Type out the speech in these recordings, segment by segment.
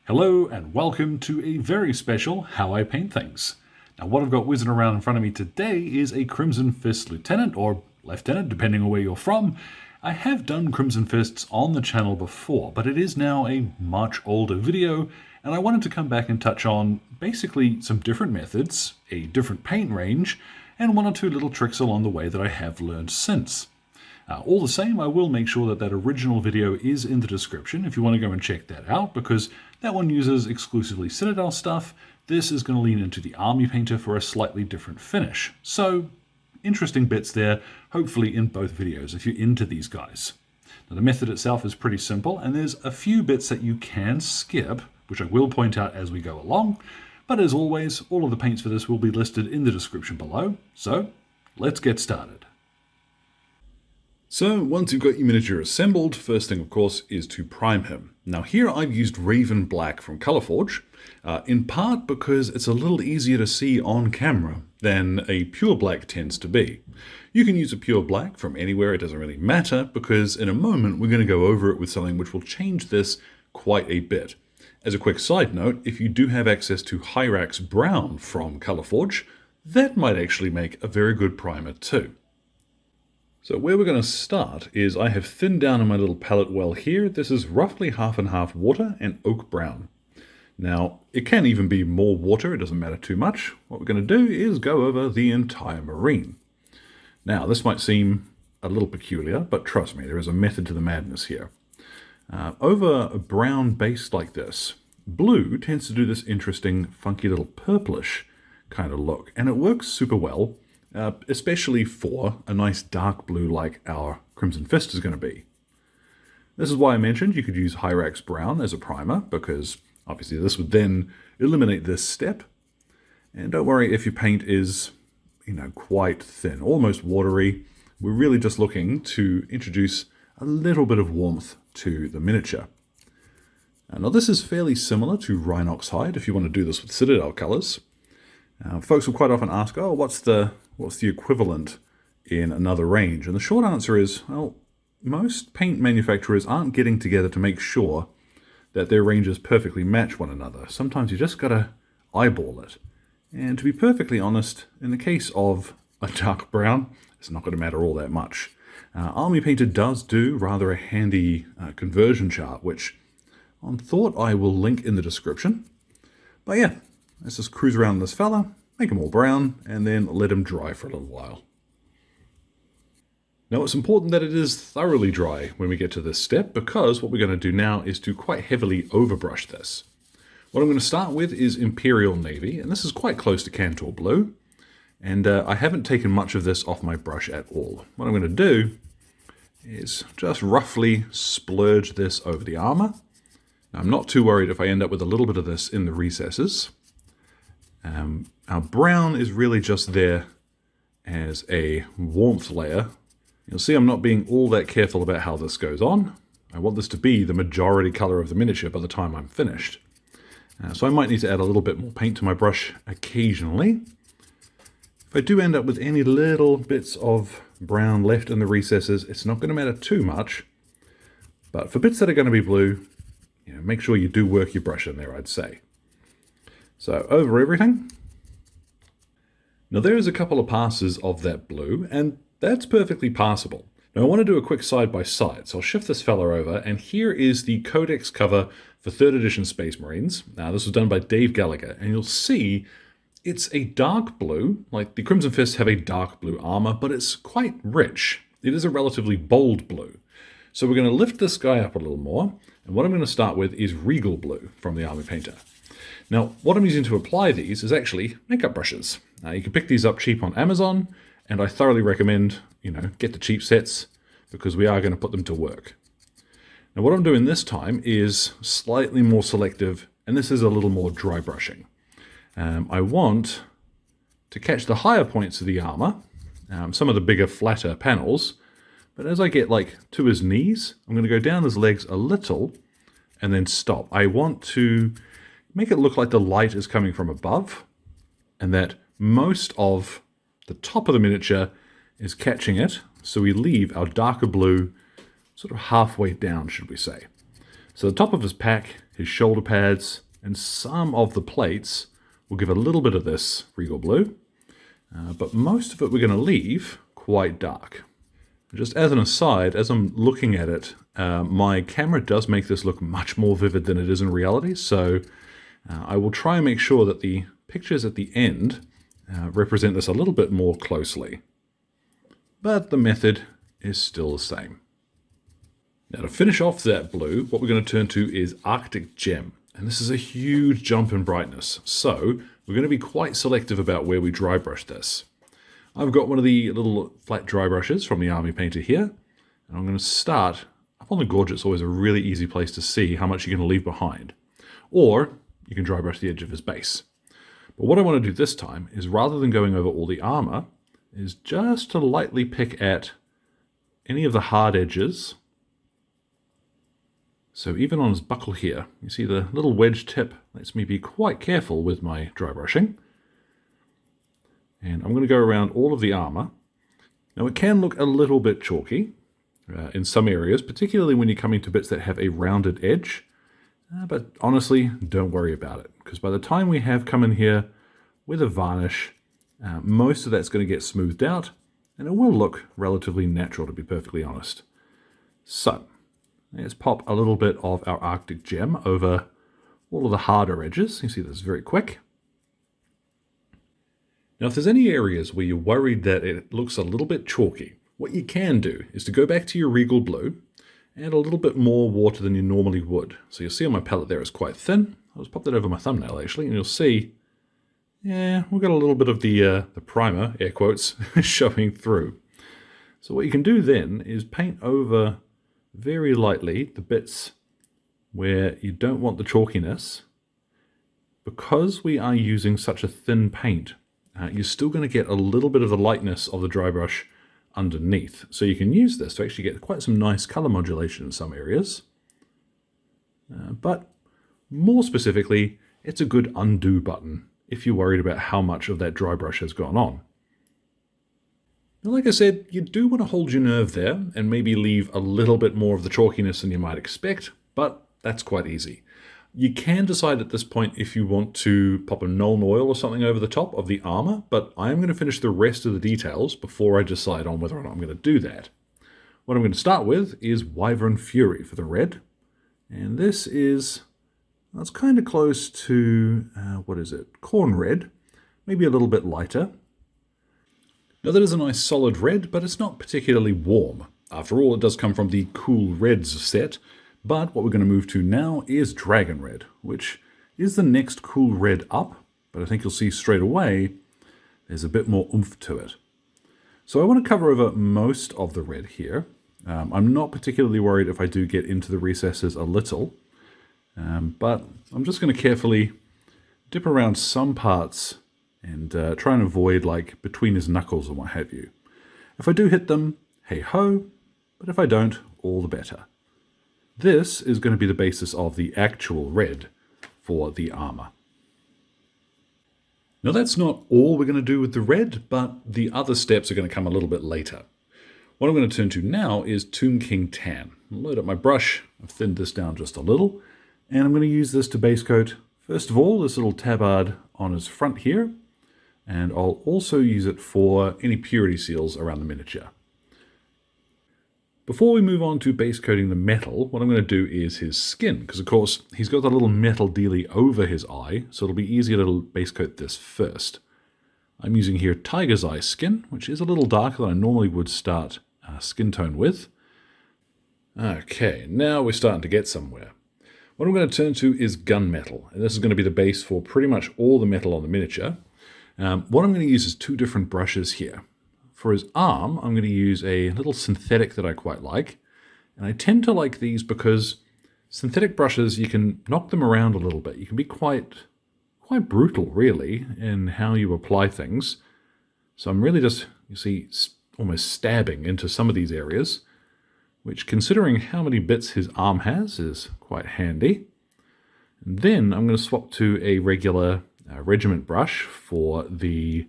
Hello and welcome to a very special How I Paint Things. Now what I've got whizzing around in front of me today is a Crimson Fist Lieutenant or Lieutenant, depending on where you're from. I have done Crimson Fists on the channel before, but it is now a much older video, and I wanted to come back and touch on basically some different methods, a different paint range, and one or two little tricks along the way that I have learned since. All the same, I will make sure that that original video is in the description if you want to go and check that out, because that one uses exclusively Citadel stuff. This is going to lean into the Army Painter for a slightly different finish. So, interesting bits there, hopefully in both videos if you're into these guys. Now, the method itself is pretty simple, and there's a few bits that you can skip, which I will point out as we go along. But as always, all of the paints for this will be listed in the description below. So, let's get started. So once you've got your miniature assembled, first thing of course is to prime him. Now here I've used Raven Black from Colourforge, in part because it's a little easier to see on camera than a pure black tends to be. You can use a pure black from anywhere, it doesn't really matter, because in a moment we're going to go over it with something which will change this quite a bit. As a quick side note, if you do have access to Hyrax Brown from Colourforge, that might actually make a very good primer too. So where we're going to start is I have thinned down on my little palette well here. This is roughly half and half water and oak brown. Now, it can even be more water, it doesn't matter too much. What we're going to do is go over the entire marine. Now, this might seem a little peculiar, but trust me, there is a method to the madness here. Over a brown base like this, blue tends to do this interesting, funky little purplish kind of look, and it works super well. Especially for a nice dark blue like our Crimson Fist is going to be. This is why I mentioned you could use Hyrax Brown as a primer, because obviously this would then eliminate this step. And don't worry if your paint is, quite thin, almost watery. We're really just looking to introduce a little bit of warmth to the miniature. Now this is fairly similar to Rhinox Hide if you want to do this with Citadel colors. Folks will quite often ask, oh, what's the equivalent in another range? And the short answer is, well, most paint manufacturers aren't getting together to make sure that their ranges perfectly match one another. Sometimes you just gotta eyeball it. And to be perfectly honest, in the case of a dark brown, it's not going to matter all that much. Army Painter does do rather a handy conversion chart, which on thought I will link in the description. But yeah, let's just cruise around this fella, make him all brown, and then let him dry for a little while. Now it's important that it is thoroughly dry when we get to this step, because what we're going to do now is to quite heavily overbrush this. What I'm going to start with is Imperial Navy, and this is quite close to Cantor Blue, and I haven't taken much of this off my brush at all. What I'm going to do is just roughly splurge this over the armor. Now, I'm not too worried if I end up with a little bit of this in the recesses. Our brown is really just there as a warmth layer. You'll see I'm not being all that careful about how this goes on. I want this to be the majority color of the miniature by the time I'm finished. So I might need to add a little bit more paint to my brush occasionally. If I do end up with any little bits of brown left in the recesses, it's not going to matter too much. But for bits that are going to be blue, make sure you do work your brush in there, I'd say. So over everything. Now there is a couple of passes of that blue, and that's perfectly passable. Now I want to do a quick side by side, so I'll shift this fella over, and here is the Codex cover for 3rd edition Space Marines. Now this was done by Dave Gallagher, and you'll see it's a dark blue, like the Crimson Fists have a dark blue armor, but it's quite rich. It is a relatively bold blue. So we're going to lift this guy up a little more, and what I'm going to start with is Regal Blue from the Army Painter. Now, what I'm using to apply these is actually makeup brushes. You can pick these up cheap on Amazon, and I thoroughly recommend, get the cheap sets, because we are going to put them to work. Now, what I'm doing this time is slightly more selective, and this is a little more dry brushing. I want to catch the higher points of the armor, some of the bigger, flatter panels, but as I get to his knees, I'm going to go down his legs a little, and then stop. I want to make it look like the light is coming from above, and that most of the top of the miniature is catching it, so we leave our darker blue sort of halfway down, should we say. So the top of his pack, his shoulder pads, and some of the plates will give a little bit of this Regal blue, but most of it we're going to leave quite dark. Just as an aside, as I'm looking at it, my camera does make this look much more vivid than it is in reality, so I will try and make sure that the pictures at the end represent this a little bit more closely. But the method is still the same. Now to finish off that blue, what we're going to turn to is Arctic Gem. And this is a huge jump in brightness, so we're going to be quite selective about where we dry brush this. I've got one of the little flat dry brushes from the Army Painter here, and I'm going to start up on the gorget. It's always a really easy place to see how much you're going to leave behind. Or you can dry brush the edge of his base. But what I want to do this time is, rather than going over all the armor, is just to lightly pick at any of the hard edges. So even on his buckle here, you see the little wedge tip lets me be quite careful with my dry brushing. And I'm going to go around all of the armor. Now it can look a little bit chalky in some areas, particularly when you're coming to bits that have a rounded edge. But honestly, don't worry about it, because by the time we have come in here with a varnish, most of that's going to get smoothed out, and it will look relatively natural, to be perfectly honest. So let's pop a little bit of our Arctic Gem over all of the harder edges. You see this is very quick. Now if there's any areas where you're worried that it looks a little bit chalky, what you can do is to go back to your Regal blue, add a little bit more water than you normally would. So you'll see on my palette there it's quite thin. I'll just pop that over my thumbnail actually, and you'll see, yeah, we've got a little bit of the primer, air quotes, showing through. So what you can do then is paint over very lightly the bits where you don't want the chalkiness. Because we are using such a thin paint, you're still going to get a little bit of the lightness of the dry brush underneath. So you can use this to actually get quite some nice color modulation in some areas. But more specifically, it's a good undo button if you're worried about how much of that dry brush has gone on. Now, like I said, you do want to hold your nerve there and maybe leave a little bit more of the chalkiness than you might expect, but that's quite easy. You can decide at this point if you want to pop a Nuln Oil or something over the top of the armor, but I am going to finish the rest of the details before I decide on whether or not I'm going to do that. What I'm going to start with is Wyvern Fury for the red, and this is, that's kind of close to, what is it, corn red, maybe a little bit lighter. Now that is a nice solid red, but it's not particularly warm. After all, it does come from the Cool Reds set, but what we're going to move to now is Dragon Red, which is the next cool red up, but I think you'll see straight away there's a bit more oomph to it. So I want to cover over most of the red here. I'm not particularly worried if I do get into the recesses a little, but I'm just going to carefully dip around some parts and try and avoid like between his knuckles and what have you. If I do hit them, hey ho, but if I don't, all the better. This is going to be the basis of the actual red for the armor. Now that's not all we're going to do with the red, but the other steps are going to come a little bit later. What I'm going to turn to now is Tomb King Tan. I'll load up my brush, I've thinned this down just a little, and I'm going to use this to base coat, first of all, this little tabard on his front here, and I'll also use it for any purity seals around the miniature. Before we move on to base coating the metal, what I'm going to do is his skin, because of course he's got that little metal dealie over his eye, so it'll be easier to base coat this first. I'm using here Tiger's Eye skin, which is a little darker than I normally would start skin tone with. Okay, now we're starting to get somewhere. What I'm going to turn to is gunmetal, and this is going to be the base for pretty much all the metal on the miniature. What I'm going to use is two different brushes here. For his arm, I'm going to use a little synthetic that I quite like. And I tend to like these because synthetic brushes, you can knock them around a little bit. You can be quite brutal, really, in how you apply things. So I'm really just, you see, almost stabbing into some of these areas, which, considering how many bits his arm has, is quite handy. And then I'm going to swap to a regular regiment brush for the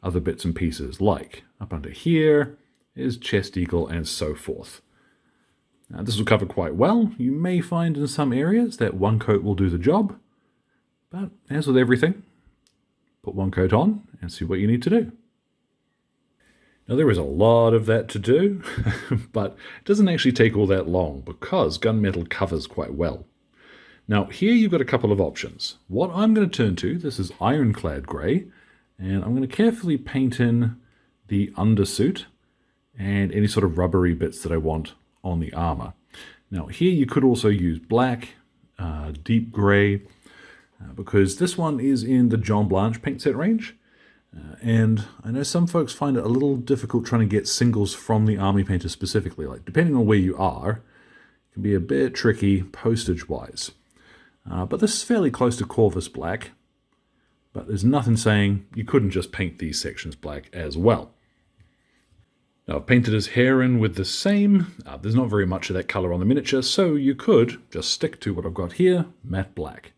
other bits and pieces, like up under here is chest eagle and so forth. This will cover quite well. You may find in some areas that one coat will do the job, but as with everything, put one coat on and see what you need to do. Now there is a lot of that to do, but it doesn't actually take all that long because gunmetal covers quite well. Now here you've got a couple of options. What I'm going to turn to, this is Ironclad Grey, and I'm going to carefully paint in the undersuit and any sort of rubbery bits that I want on the armor. Now here you could also use black, deep grey, because this one is in the John Blanche paint set range. And I know some folks find it a little difficult trying to get singles from the Army Painter specifically. Like, depending on where you are, it can be a bit tricky postage-wise. But this is fairly close to Corvus Black. But there's nothing saying you couldn't just paint these sections black as well. Now, I've painted his hair in with the same. There's not very much of that colour on the miniature, so you could just stick to what I've got here, matte black.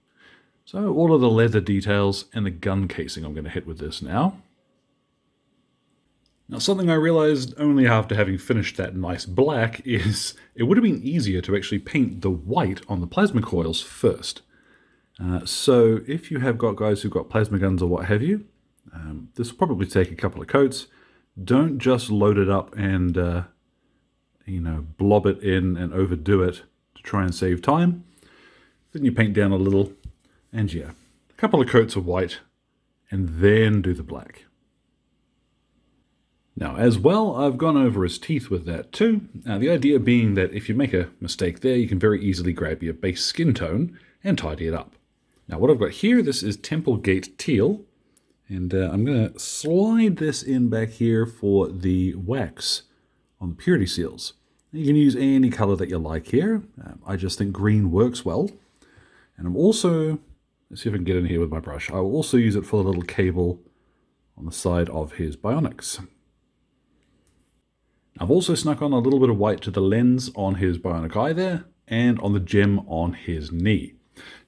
So all of the leather details and the gun casing I'm going to hit with this now. Now something I realized only after having finished that nice black is it would have been easier to actually paint the white on the plasma coils first. So if you have got guys who've got plasma guns or what have you, this will probably take a couple of coats. Don't just load it up and blob it in and overdo it to try and save time. Then you paint down a little. And yeah, a couple of coats of white, and then do the black. Now, as well, I've gone over his teeth with that too. The idea being that if you make a mistake there, you can very easily grab your base skin tone and tidy it up. Now, what I've got here, this is Temple Gate Teal, and I'm going to slide this in back here for the wax on the purity seals. You can use any color that you like here. I just think green works well. And I'm also... let's see if I can get in here with my brush. I will also use it for the little cable on the side of his bionics. I've also snuck on a little bit of white to the lens on his bionic eye there, and on the gem on his knee.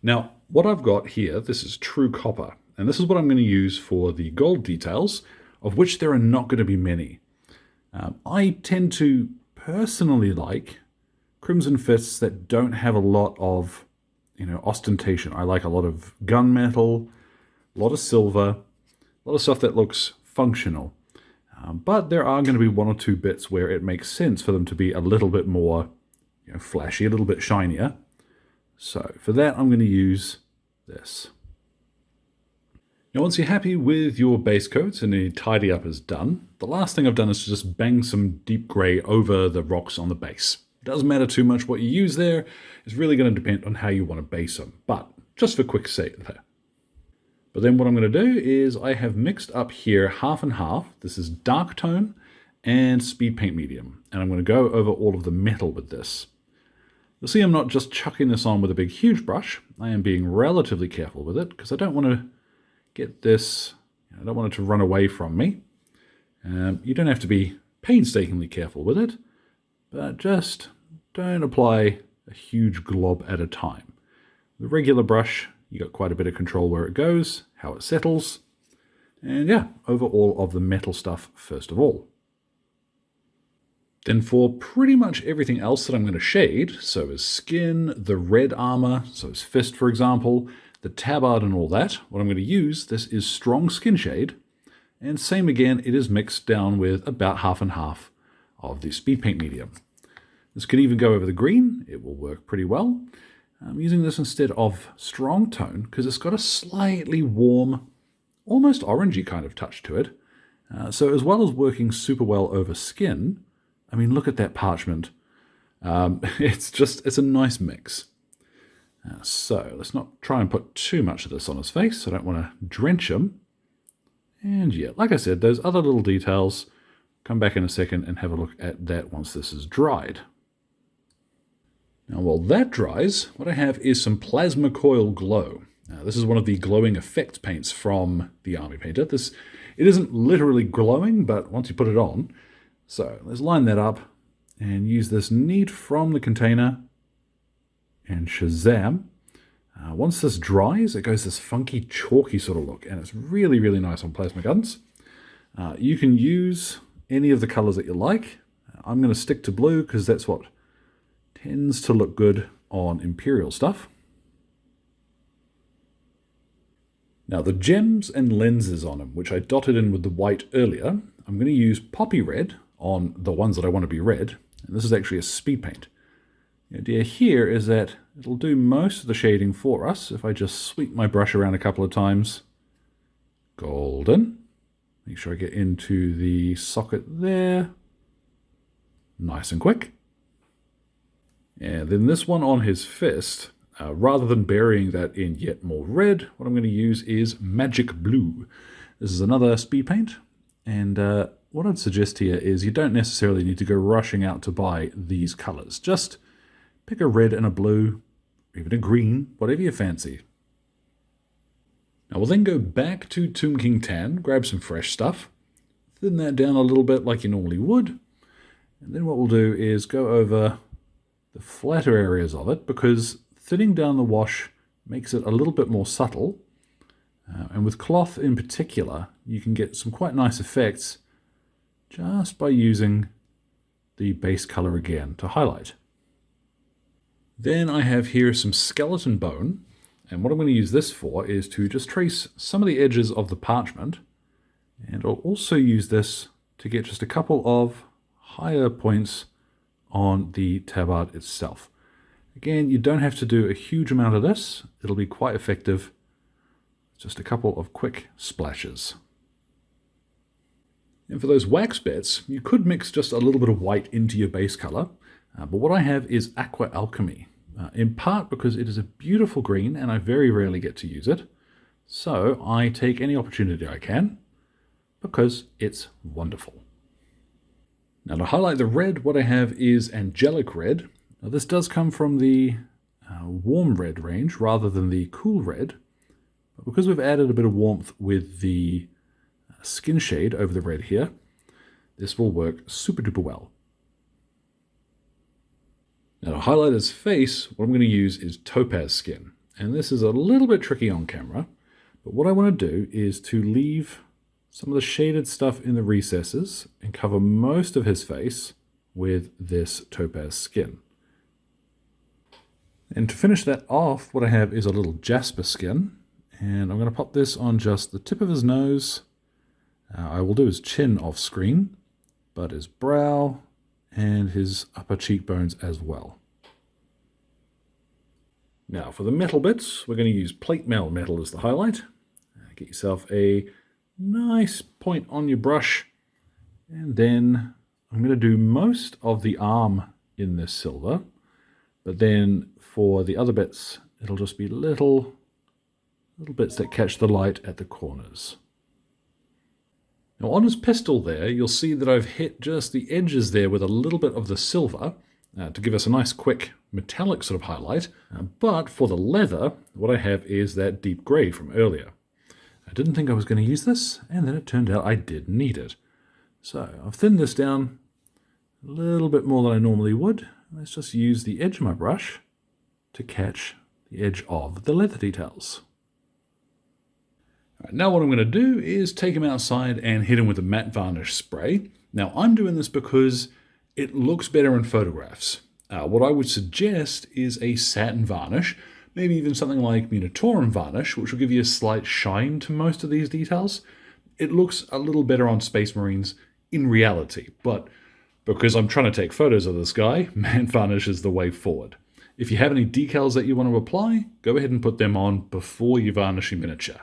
Now, what I've got here, this is true copper, and this is what I'm going to use for the gold details, of which there are not going to be many. I tend to personally like crimson fists that don't have a lot of ostentation. I like a lot of gunmetal, a lot of silver, a lot of stuff that looks functional. But there are going to be one or two bits where it makes sense for them to be a little bit more flashy, a little bit shinier. So for that, I'm going to use this. Now, once you're happy with your base coats and any tidy up is done, the last thing I've done is to just bang some deep grey over the rocks on the base. Doesn't matter too much what you use there. It's really going to depend on how you want to base them. But just for quick sake there. But then what I'm going to do is I have mixed up here half and half. This is dark tone and Speedpaint Medium. And I'm going to go over all of the metal with this. You'll see I'm not just chucking this on with a big huge brush. I am being relatively careful with it because I don't want to get this, I don't want it to run away from me. You don't have to be painstakingly careful with it, but just don't apply a huge glob at a time. The regular brush, you got quite a bit of control where it goes, how it settles, and yeah, over all of the metal stuff first of all. Then for pretty much everything else that I'm going to shade, so his skin, the red armor, so his fist for example, the tabard and all that, what I'm going to use, this is strong skin shade, and same again, it is mixed down with about half and half of the Speedpaint Medium. This could even go over the green, it will work pretty well. I'm using this instead of strong tone because it's got a slightly warm, almost orangey kind of touch to it. So as well as working super well over skin, I mean, look at that parchment. It's a nice mix. So let's not try and put too much of this on his face. I don't want to drench him. And yeah, like I said, those other little details, come back in a second and have a look at that once this is dried. Now, while that dries, what I have is some Plasma Coil Glow. This is one of the glowing effects paints from the Army Painter. It isn't literally glowing, but once you put it on. So let's line that up and use this neat from the container and Shazam. Once this dries, it goes this funky, chalky sort of look, and it's really, really nice on plasma guns. You can use any of the colors that you like. I'm going to stick to blue because that's what tends to look good on Imperial stuff. Now the gems and lenses on them, which I dotted in with the white earlier, I'm going to use poppy red on the ones that I want to be red. And this is actually a speed paint. The idea here is that it'll do most of the shading for us if I just sweep my brush around a couple of times. Golden. Make sure I get into the socket there. Nice and quick. And then this one on his fist, rather than burying that in yet more red, what I'm going to use is Magic Blue. This is another speed paint, and what I'd suggest here is you don't necessarily need to go rushing out to buy these colors. Just pick a red and a blue, or even a green, whatever you fancy. Now we'll then go back to Tomb King Tan, grab some fresh stuff, thin that down a little bit like you normally would, and then what we'll do is go over the flatter areas of it, because thinning down the wash makes it a little bit more subtle, and with cloth in particular you can get some quite nice effects just by using the base color again to highlight. Then I have here some skeleton bone, and what I'm going to use this for is to just trace some of the edges of the parchment, and I'll also use this to get just a couple of higher points on the tabard itself. Again, you don't have to do a huge amount of this. It'll be quite effective. Just a couple of quick splashes. And for those wax bits, you could mix just a little bit of white into your base color. But what I have is Aqua Alchemy, in part because it is a beautiful green and I very rarely get to use it. So I take any opportunity I can because it's wonderful. Now to highlight the red, what I have is Angelic Red. Now this does come from the warm red range rather than the cool red. But because we've added a bit of warmth with the skin shade over the red here, this will work super duper well. Now to highlight his face, what I'm going to use is Topaz Skin. And this is a little bit tricky on camera, but what I want to do is to leave some of the shaded stuff in the recesses and cover most of his face with this Topaz Skin. And to finish that off, what I have is a little Jasper Skin, and I'm going to pop this on just the tip of his nose. I will do his chin off screen, but his brow and his upper cheekbones as well. Now for the metal bits, we're going to use plate mail metal as the highlight. Get yourself a nice point on your brush, and then I'm going to do most of the arm in this silver, but then for the other bits it'll just be little bits that catch the light at the corners. Now on his pistol there, you'll see that I've hit just the edges there with a little bit of the silver to give us a nice quick metallic sort of highlight, but for the leather what I have is that deep grey from earlier. I didn't think I was going to use this, and then it turned out I did need it. So I've thinned this down a little bit more than I normally would. Let's just use the edge of my brush to catch the edge of the leather details. All right, now what I'm going to do is take him outside and hit him with a matte varnish spray. Now I'm doing this because it looks better in photographs. What I would suggest is a satin varnish, maybe even something like Munitorum varnish, which will give you a slight shine to most of these details. It looks a little better on Space Marines in reality, but because I'm trying to take photos of this guy, matte varnish is the way forward. If you have any decals that you want to apply, go ahead and put them on before you varnish your miniature.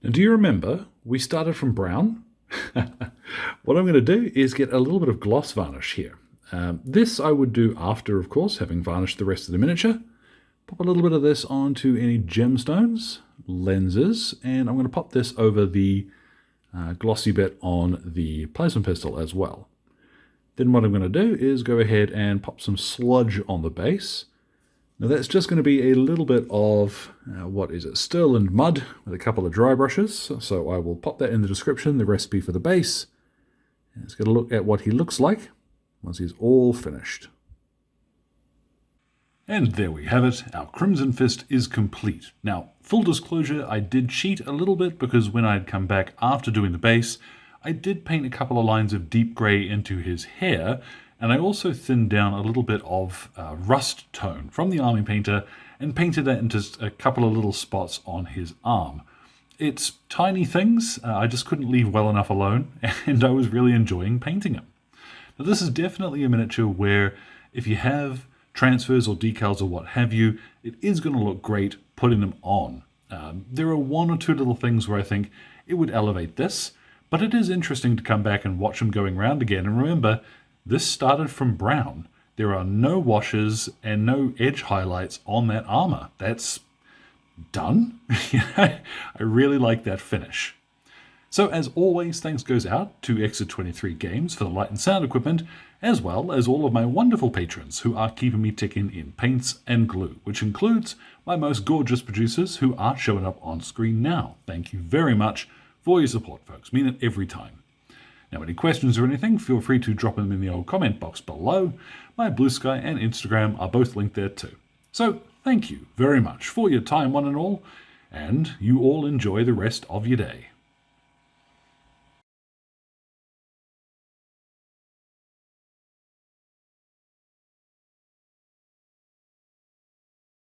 Now do you remember we started from brown? What I'm going to do is get a little bit of gloss varnish here. This I would do after, of course, having varnished the rest of the miniature. Pop a little bit of this onto any gemstones, lenses, and I'm going to pop this over the glossy bit on the plasma pistol as well. Then what I'm going to do is go ahead and pop some sludge on the base. Now that's just going to be a little bit of, Stirland Mud with a couple of dry brushes. So I will pop that in the description, the recipe for the base. And let's get a look at what he looks like once he's all finished. And there we have it, our Crimson Fist is complete. Now, full disclosure, I did cheat a little bit because when I'd come back after doing the base, I did paint a couple of lines of deep grey into his hair, And I also thinned down a little bit of rust tone from the army painter and painted that into a couple of little spots on his arm. It's tiny things, I just couldn't leave well enough alone, and I was really enjoying painting them. Now, this is definitely a miniature where if you have transfers or decals or what have you, it is going to look great putting them on. There are one or two little things where I think it would elevate this, but it is interesting to come back and watch them going around again. And remember, this started from brown. There are no washes and no edge highlights on that armor. That's done. I really like that finish. So as always, thanks goes out to Exit 23 Games for the light and sound equipment, as well as all of my wonderful patrons who are keeping me ticking in paints and glue, which includes my most gorgeous producers who are showing up on screen now. Thank you very much for your support, folks. Mean it every time. Now, any questions or anything, feel free to drop them in the old comment box below. My Blue Sky and Instagram are both linked there too. So, thank you very much for your time, one and all, and you all enjoy the rest of your day.